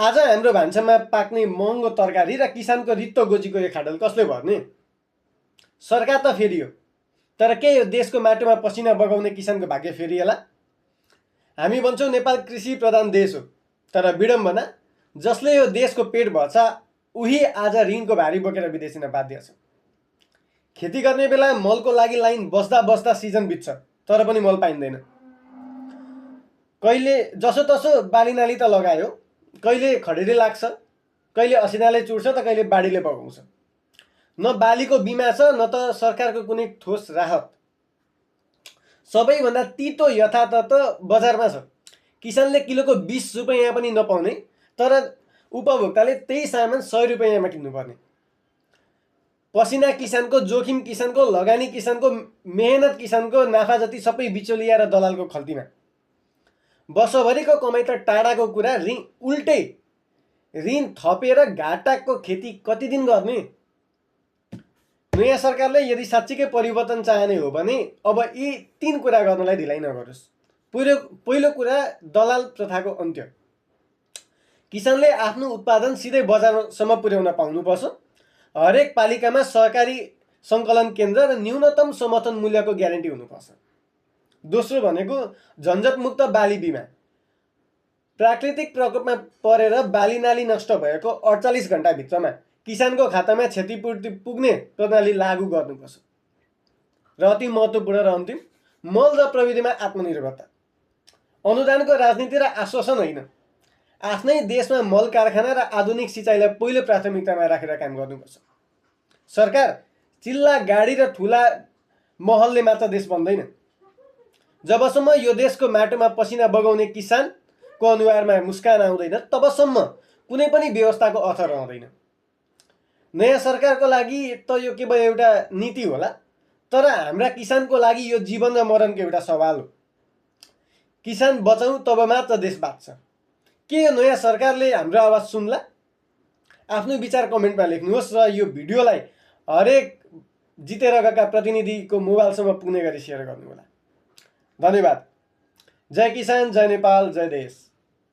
आज हाम्रो भान्सामा पाक्ने महँगो तरकारी र किसानको रित्तो गोजीको यो खाडल कसले भर्ने? सरकार त फेरियो, तर के यो देशको माटोमा पसिना बगाउने किसानको भाग्य फेरिएला? हामी भन्छौँ नेपाल कृषि प्रधान देश हो, तर विडम्बना जसले यो देशको पेट भर्छ उही आज ऋणको भारी बोकेर विदेशिन बाध्य छ। खेती गर्ने बेला मलको लागि लाइन बस्दा बस्दा सिजन बित्छ, तर पनि मल पाइँदैन। कहिले जसो तसो बालीनाली त लगायो, कहिले खडेरी लाग्छ, कहिले असिनाले चुड्छ त कहिले बाढीले बगाउँछ। न बालीको बिमा छ न त सरकारको कुनै ठोस राहत। सबैभन्दा तितो यथार्थ बजारमा छ। किसानले किलोको 20 रुपैयाँ पनि नपाउने, तर उपभोक्ताले त्यही सामान 100 रुपैयाँमा किन्नुपर्ने। पसिना किसानको, जोखिम किसानको, लगानी किसानको, मेहनत किसानको, नाफा जति सबै बिचौलिया र दलालको खल्तीमा। वर्षभरिको कमाइ त टाढाको कुरा, उल्टै ऋण थपेर घाटाको खेती कति दिन गर्ने? नयाँ सरकारले यदि साँच्चीकै परिवर्तन चाहने हो भने अब यी 3 कुरा गर्नलाई ढिलाइ नगरोस्। पहिलो कुरा, दलाल प्रथाको अन्त्य। किसानले आफ्नो उत्पादन सिधै बजारसम्म पुर्याउन पाउनुपर्छ। हरेक पालिकामा सहकारी सङ्कलन केन्द्र र न्यूनतम समर्थन मूल्यको ग्यारेन्टी हुनुपर्छ। दोस्रो भनेको झन्झटमुक्त बाली बिमा। प्राकृतिक प्रकोपमा परेर बालीनाली नष्ट भएको 48 घण्टाभित्रमा किसानको खातामा क्षतिपूर्ति पुग्ने प्रणाली लागू गर्नुपर्छ। र अति महत्त्वपूर्ण र अन्तिम, मल र प्रविधिमा आत्मनिर्भरता। अनुदानको राजनीति र आश्वासन होइन, आफ्नै देशमा मल कारखाना र आधुनिक सिँचाइलाई पहिलो प्राथमिकतामा राखेर काम गर्नुपर्छ। सरकार चिल्ला गाडी र ठुला महलले मात्र देश बन्दैन। जबसम्म यो देशको माटोमा पसिना बगाउने किसानको अनुहारमा मुस्कान आउँदैन, तबसम्म कुनै पनि व्यवस्थाको अर्थ रहँदैन। नयाँ सरकारको लागि त यो केवल एउटा नीति होला, तर हाम्रा किसानको लागि यो जीवन र मरणको एउटा सवाल हो। किसान बचाउँ तब मात्र देश बाँच्छ। के यो नयाँ सरकारले हाम्रो आवाज सुन्ला? आफ्नो विचार कमेन्टमा लेख्नुहोस् र यो भिडियोलाई हरेक जितेर गएका प्रतिनिधिको मोबाइलसम्म पुग्ने गरी सेयर गर्नुहोला। धन्यवाद। जय किसान, जय नेपाल, जय देश।